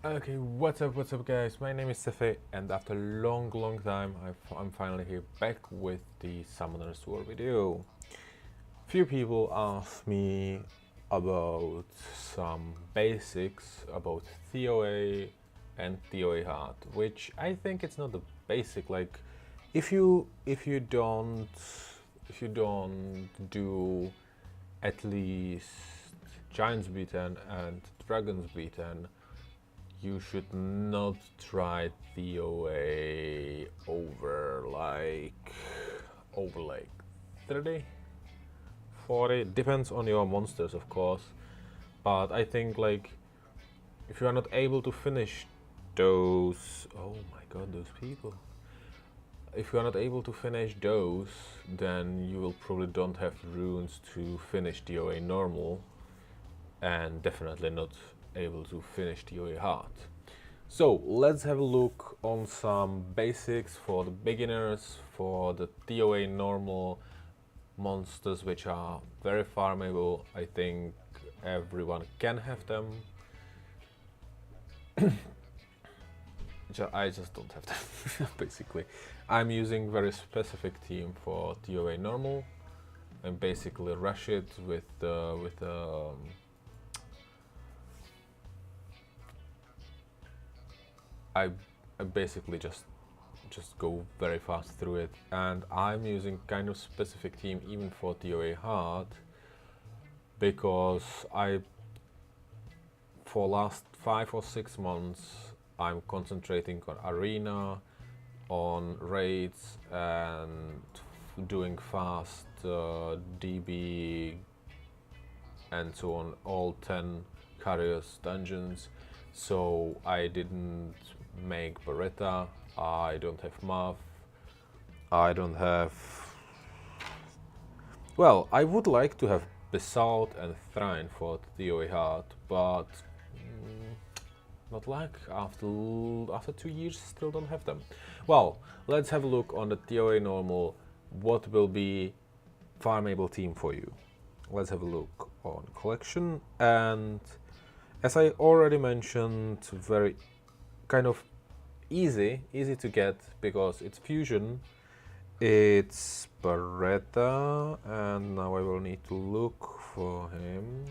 Okay, what's up guys, my name is Sefe and after a long time I'm finally here back with the Summoners War video. Few people asked me about some basics about TOA and TOA hard, which I think it's not the basic. Like if you don't do at least Giants beaten and Dragons beaten, you should not try TOA over like 30, 40, depends on your monsters of course, but I think like if you are not able to finish those, oh my god, those people, if you are not able to finish those, then you will probably don't have runes to finish TOA normal, and definitely not able to finish TOA hard. So let's have a look on some basics for the beginners, for the TOA normal monsters, which are very farmable. I think everyone can have them. I just don't have them. Basically, I'm using very specific team for TOA normal and basically rush it with I basically just go very fast through it, and I'm using kind of specific team even for TOA hard, because for last 5 or 6 months I'm concentrating on arena, on raids, and doing fast DB and so on, all 10 carriers dungeons. So I didn't make Beretta, I don't have Muff, I don't have... Well, I would like to have Basalt and Thrine for TOA hard, but not like after 2 years still don't have them. Well, let's have a look on the TOA normal, what will be farmable team for you. Let's have a look on collection, and as I already mentioned, very kind of easy to get because it's fusion, it's Beretta, and now I will need to look for him.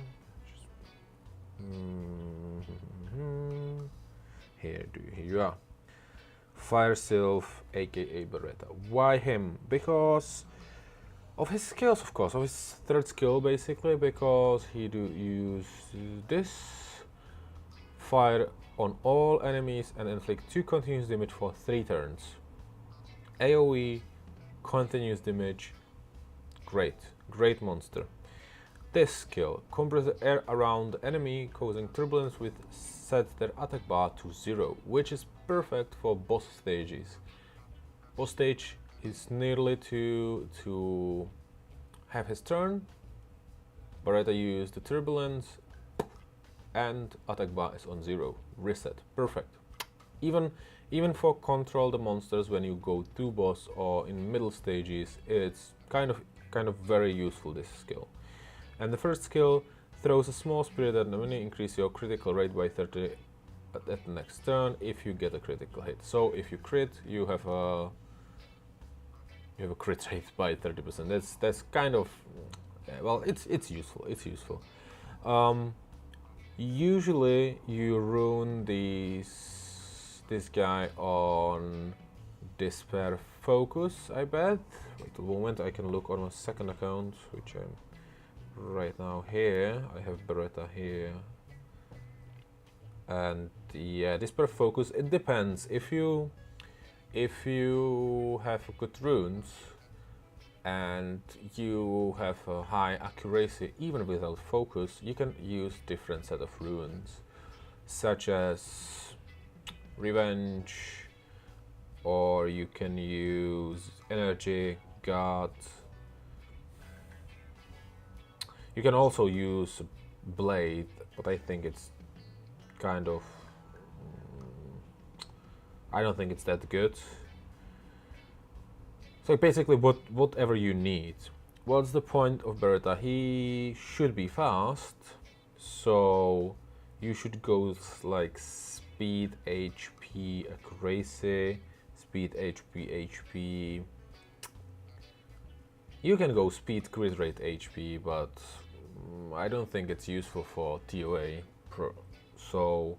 Here you are. Fire Sylph, aka Beretta. Why him? Because of his skills, of course, of his third skill basically, because he do use this fire on all enemies and inflict 2 continuous damage for 3 turns. AoE, continuous damage, great monster. This skill compresses air around the enemy, causing turbulence, which sets their attack bar to 0, which is perfect for boss stages. Boss stage is nearly to have his turn. Beretta use the turbulence, and attack bar is on 0. Reset. Perfect. Even for control the monsters when you go to boss or in middle stages, it's kind of very useful, this skill. And the first skill throws a small spirit at the enemy, increase your critical rate by 30 at the next turn if you get a critical hit. So if you crit, you have a crit rate by 30%. That's kind of, well, it's useful. It's useful. Usually you rune this guy on Despair Focus, I bet. Wait a moment, I can look on my second account, which I'm right now here. I have Beretta here. And yeah, Despair Focus, it depends. If you have good runes and you have a high accuracy even without focus, you can use different set of runes, such as Revenge, or you can use Energy, God. You can also use Blade, but I think it's kind of... I don't think it's that good. So basically whatever you need. What's the point of Beretta? He should be fast, so you should go like speed, HP, accuracy, speed, HP. You can go speed, crit rate, HP, but I don't think it's useful for TOA. So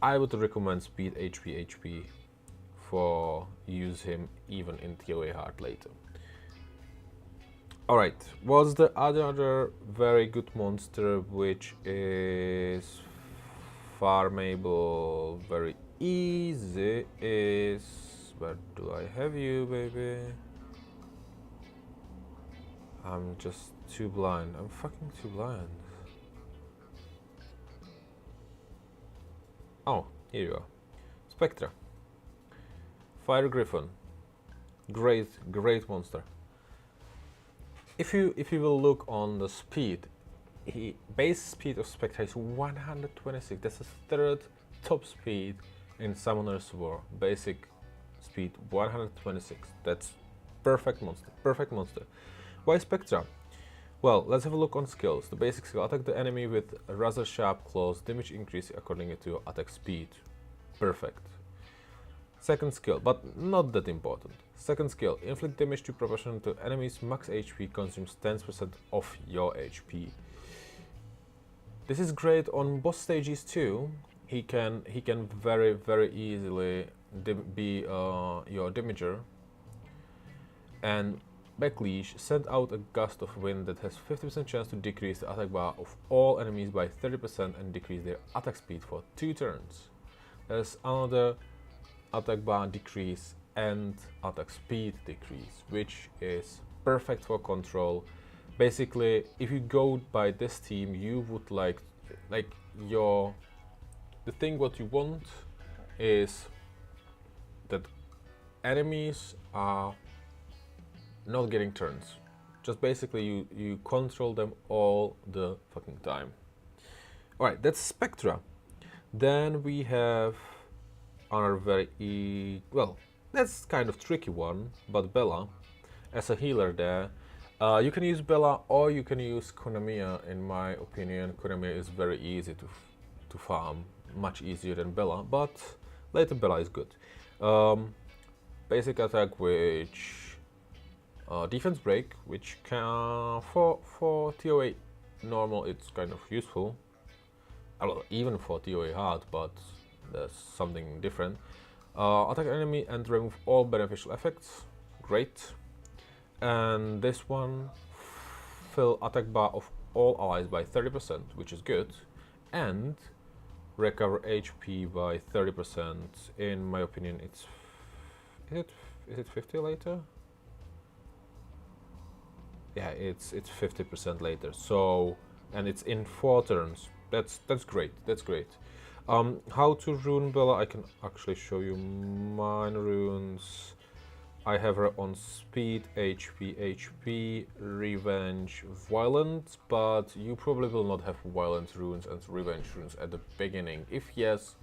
I would recommend speed, HP for use him even in TOA hard later. Alright, what's the other very good monster which is farmable very easy is... Where do I have you, baby? I'm just too blind. I'm fucking too blind. Oh, here you are. Spectra. Fire Griffin. Great monster. If you will look on the speed, base speed of Spectra is 126. That's the third top speed in Summoner's War. Basic speed 126. That's perfect monster. Perfect monster. Why Spectra? Well, let's have a look on skills. The basic skill: attack the enemy with rather sharp claws. Damage increase according to your attack speed. Perfect. Second skill, but not that important. Second skill: inflict damage to proportional to enemy's max HP, consumes 10% of your HP. This is great on boss stages too. He can very easily be your damager. And Backleash: send out a gust of wind that has 50% chance to decrease the attack bar of all enemies by 30% and decrease their attack speed for 2 turns. There's another attack bar decrease and attack speed decrease, which is perfect for control. Basically, if you go by this team, you would like the thing what you want is that enemies are not getting turns. Just basically you control them all the fucking time. Alright, that's Spectra. Then we have another very well, that's kind of tricky one, but Bella as a healer there. You can use Bella or you can use Konamiya. In my opinion, Konamiya is very easy to farm, much easier than Bella, but later Bella is good. Basic attack, which defense break, which can for TOA normal it's kind of useful. Even for TOA hard, but there's something different. Attack enemy and remove all beneficial effects. Great. And this one, fill attack bar of all allies by 30%, which is good, and recover HP by 30%. In my opinion, it's is it 50 later? Yeah, it's 50% later. So, and it's in 4 turns. That's great. That's great. How to rune Bella? I can actually show you mine runes. I have her on speed, HP, revenge, violent, but you probably will not have violent runes and revenge runes at the beginning. If yes,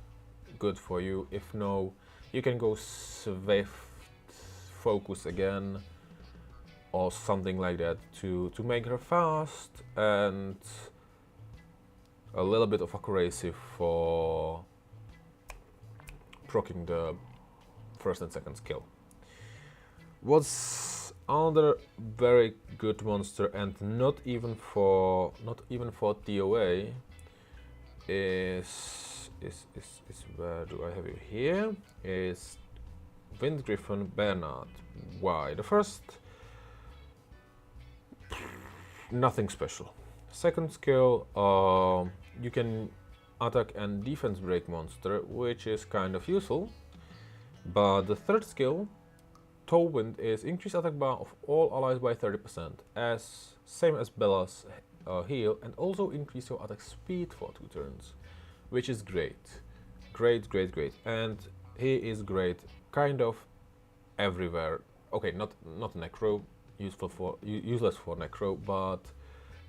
good for you. If no, you can go swift focus again or something like that to make her fast, and a little bit of accuracy for proccing the first and second skill. What's another very good monster, and not even for TOA, is where do I have you here? Is Wind Griffin Bernard. Why? The first, nothing special. Second skill, you can attack and defense break monster, which is kind of useful. But the third skill, Toe Wind, is increase attack bar of all allies by 30%, as same as Bella's heal, and also increase your attack speed for 2 turns, which is great. Great. And he is great kind of everywhere. Okay, not Necro, useless for Necro, but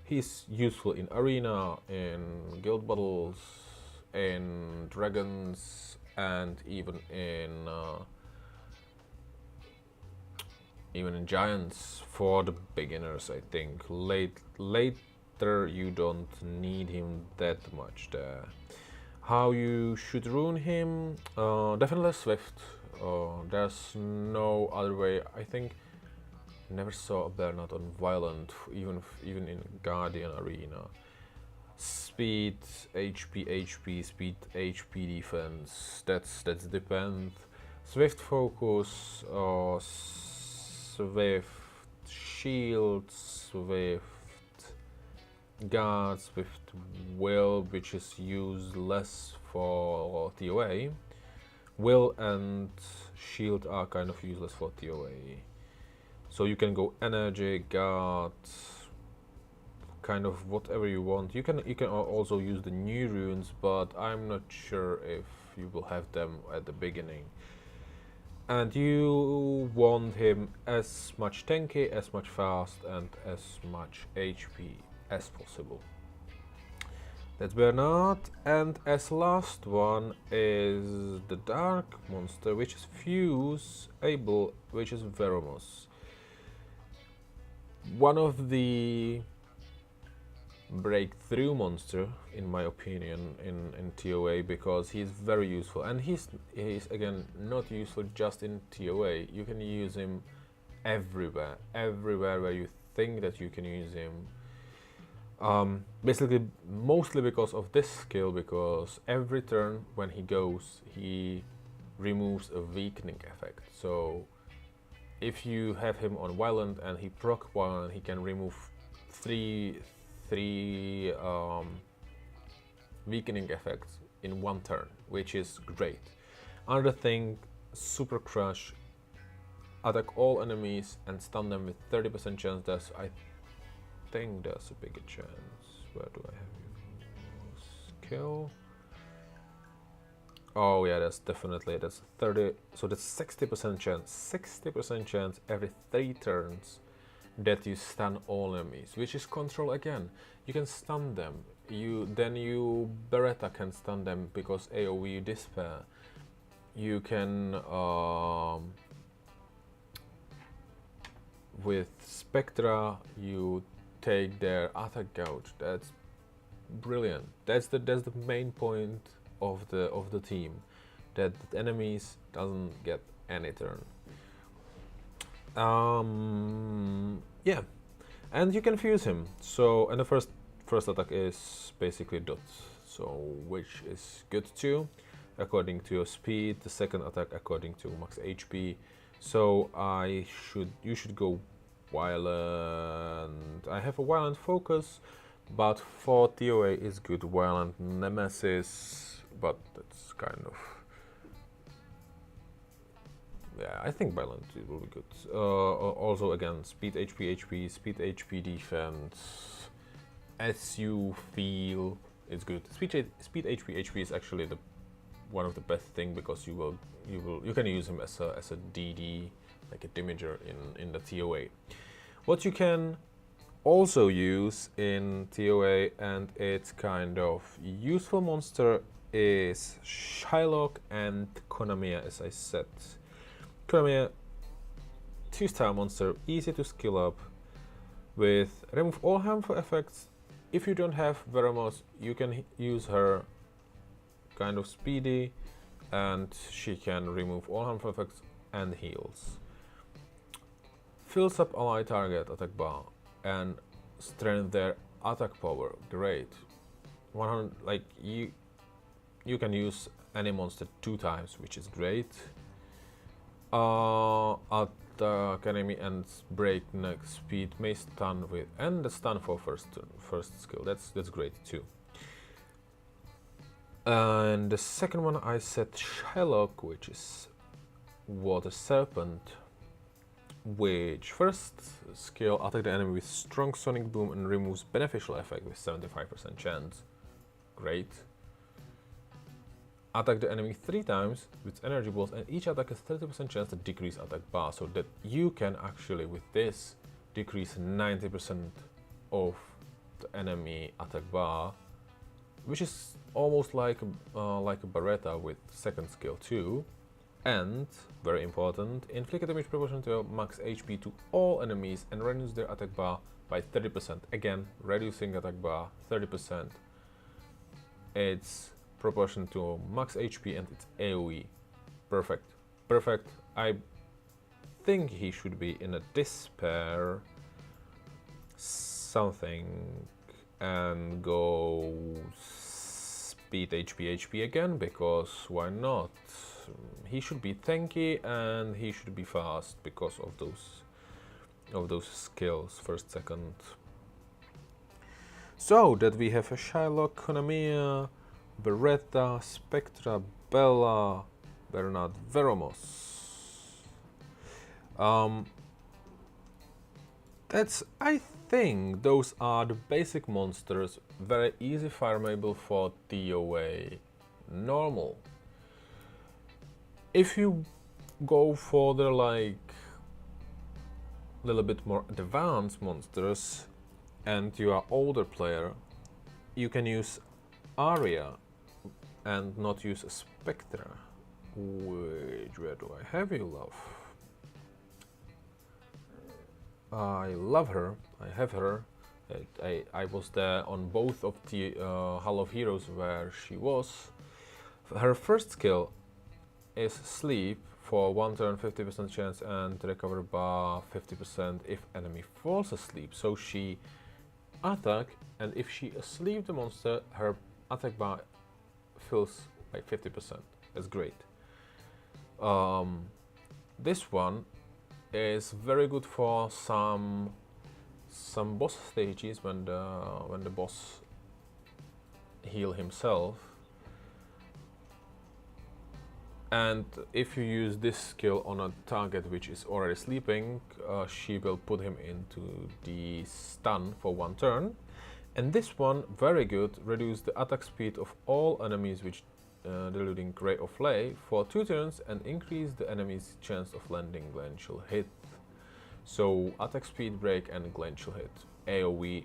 he's useful in arena, in guild battles, in dragons, and even in giants for the beginners. I think later you don't need him that much there. How you should rune him? Definitely Swift. There's no other way. I think never saw a Bernard on Violent, even in Guardian Arena. Speed, HP, speed, HP defense. That's depend. Swift focus, Swift shield, Swift guard, Swift will, which is used less for TOA. Will and shield are kind of useless for TOA. So you can go energy, guard, kind of whatever you want. You can also use the new runes, but I'm not sure if you will have them at the beginning. And you want him as much tanky, as much fast, and as much HP as possible. That's Bernard. And as last one is the dark monster, which is Fuse Able, which is Veromos. One of the breakthrough monster, in my opinion, in TOA, because he's very useful, and he's again not useful just in TOA. You can use him everywhere where you think that you can use him. Basically, mostly because of this skill, because every turn when he goes, he removes a weakening effect. So if you have him on Violent and he proc Violent, he can remove three weakening effects in one turn, which is great. Another thing, Super Crush, attack all enemies and stun them with 30% chance. I think there's a bigger chance. Where do I have you? Skill. Oh yeah, that's 30. So that's 60% chance. 60% chance every 3 turns that you stun all enemies, which is control again. You can stun them. Then Beretta can stun them because AoE Despair. You can with Spectra you take their attack gouge. That's brilliant. That's the main point of the team, that the enemies doesn't get any turn. Yeah, and you can fuse him. So, and the first attack is basically dot, so which is good too, according to your speed. The second attack according to max HP. So you should go Violent. I have a Violent focus, but for TOA is good Violent Nemesis, but that's kind of, yeah, I think Violent it will be good. Also again, speed HP, speed HP defense, as you feel it's good. Speed HP is actually one of the best thing, because you can use him as a DD, like a damager in the TOA. What you can also use in TOA, and it's kind of useful monster, is Shylock and Konamiya, as I said. Konamiya, 2-star monster, easy to skill up with remove all harmful effects. If you don't have Veromos, you can use her kind of speedy, and she can remove all harmful effects and heals. Fills up ally target attack bar and strengthen their attack power. Great. 100, like you can use any monster 2 times, which is great. Attack enemy and breakneck speed, may stun with, and the stun for first skill. That's great too. And the second one I said Shylock, which is Water Serpent, which first skill attack the enemy with strong sonic boom and removes beneficial effect with 75% chance. Great. Attack the enemy 3 times with energy balls, and each attack has 30% chance to decrease attack bar, so that you can actually with this decrease 90% of the enemy attack bar, which is almost like a Beretta with second skill too. And, very important, inflict damage proportional to your max HP to all enemies and reduce their attack bar by 30%. Again, reducing attack bar 30%. It's proportion to max HP and its AoE. Perfect. Perfect. I think he should be in a despair something and go speed HP again, because why not? He should be tanky and he should be fast because of those skills, first, second. So that we have a Shylock, Konamiya, Beretta, Spectra, Bella, Bernard, Veromos. I think those are the basic monsters, very easy farmable for TOA normal. If you go for the like little bit more advanced monsters and you are older player, you can use Aria and not use Spectra. Where do I have you, love? I love her, I have her. I was there on both of the Hall of Heroes where she was. Her first skill is sleep for 1 turn, 50% chance, and recover bar 50% if enemy falls asleep. So she attack, and if she asleep the monster, her attack bar fills by 50%. That's great. This one is very good for some boss stages when the boss heal himself. And if you use this skill on a target which is already sleeping, she will put him into the stun for 1 turn. And this one, very good, reduce the attack speed of all enemies which deluding Ray of Lay for 2 turns and increase the enemy's chance of landing glacial hit. So attack speed, break, and glacial hit. AoE.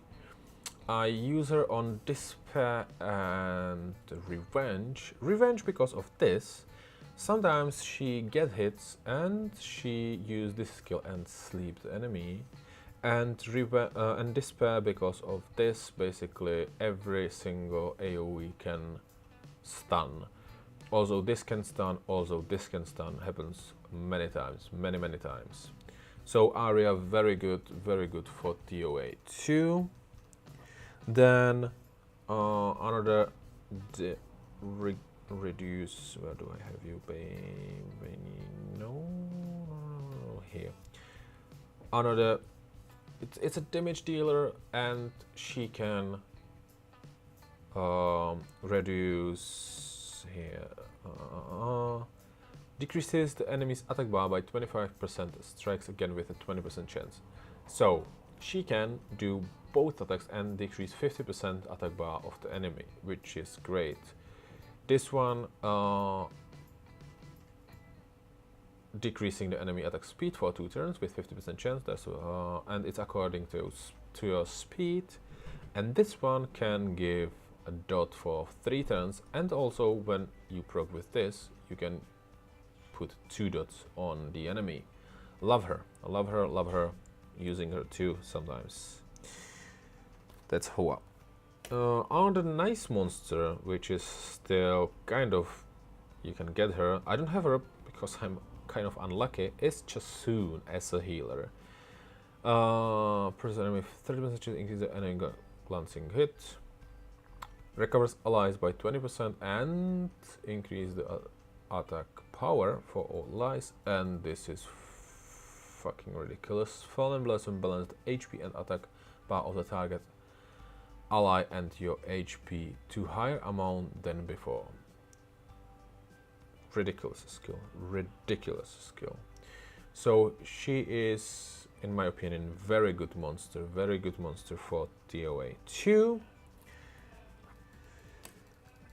I use her on Despair and Revenge. Revenge because of this. Sometimes she get hits and she use this skill and sleep the enemy. And Despair because of this. Basically every single AoE can stun. Also this can stun, also this can stun. Happens many times, many times. So Aria very good for TOA 2. Then another reduce. Where do I have you, baby? No, here. Another. It's a damage dealer, and she can reduce here. Decreases the enemy's attack bar by 25%, strikes again with a 20% chance. So she can do both attacks and decrease 50% attack bar of the enemy, which is great. This one decreasing the enemy attack speed for 2 turns with 50% chance. And it's according to your speed. And this one can give a dot for 3 turns. And also when you proc with this, you can put 2 dots on the enemy. Love her, love her, using her too sometimes. That's Hoa. Another nice monster, which is still kind of, you can get her. I don't have her because I'm kind of unlucky, is Chasun as a healer. Press enemy 30% chance, increase the enemy glancing hit. Recovers allies by 20% and increase the attack power for all allies. And this is fucking ridiculous. Fallen Blossom balanced HP and attack bar of the target ally and your HP to higher amount than before. Ridiculous skill. So she is, in my opinion, very good monster for TOA 2.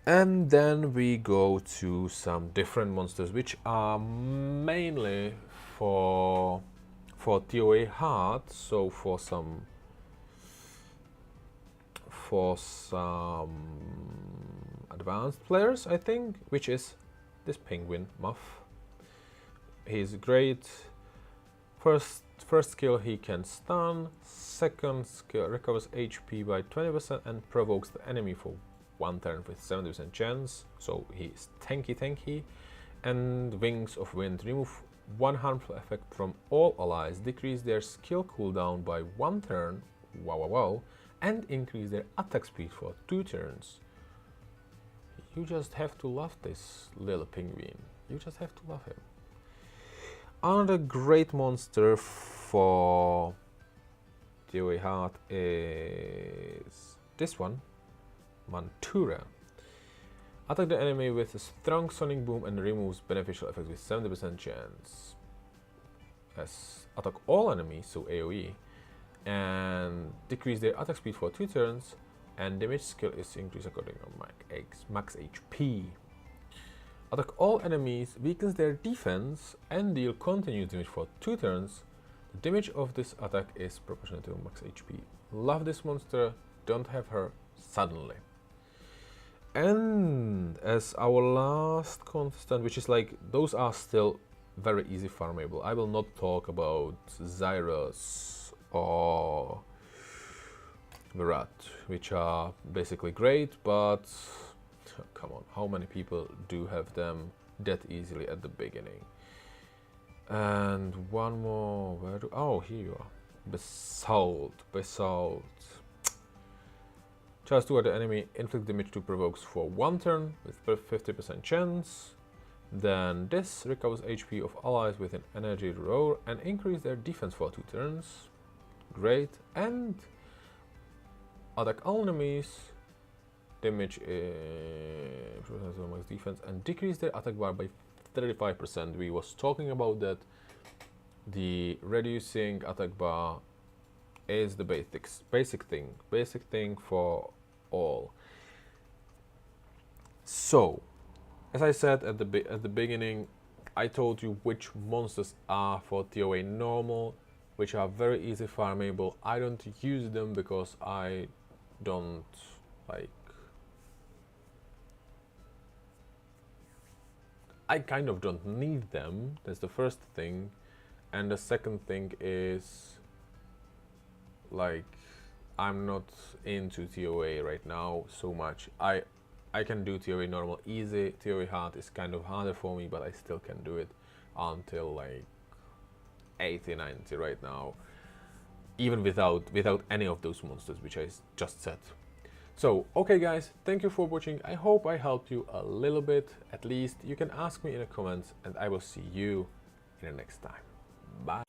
And then we go to some different monsters which are mainly for TOA hard, so for some advanced players, I think, which is this penguin Muff. He's great. First skill, he can stun. Second skill, recovers HP by 20% and provokes the enemy for 1 turn with 70% chance, so he's tanky. And Wings of Wind, remove 1 harmful effect from all allies, decrease their skill cooldown by 1 turn, wow, and increase their attack speed for 2 turns. You just have to love this little penguin. You just have to love him. Another great monster for TOA Heart is this one, Mantura. Attack the enemy with a strong sonic boom and removes beneficial effects with 70% chance. Attack all enemies, so AoE, and decrease their attack speed for 2 turns, and damage skill is increased according to max HP. Attack all enemies, weakens their defense, and deal continuous damage for 2 turns. The damage of this attack is proportional to max HP. Love this monster, don't have her suddenly. And as our last contestant, which is like, those are still very easy farmable. I will not talk about Zyrus or Virat, which are basically great, but come on, how many people do have them that easily at the beginning? And one more, oh, here you are. Basalt. Charge toward the enemy, inflict damage to provokes for 1 turn with 50% chance. Then this recovers HP of allies with an energy roar and increase their defense for 2 turns. Great. And attack all enemies, damage max defense, and decrease their attack bar by 35%. We was talking about that. The reducing attack bar is the basic thing for all. So, as I said at the beginning, I told you which monsters are for TOA normal, which are very easy farmable. I don't use them because I don't like. I kind of don't need them. That's the first thing, and the second thing is, like, I'm not into TOA right now so much. I can do TOA normal easy. TOA hard is kind of harder for me, but I still can do it until like 80, 90 right now, even without any of those monsters which I just said. So, okay guys, thank you for watching. I hope I helped you a little bit, at least. You can ask me in the comments, and I will see you in the next time. Bye.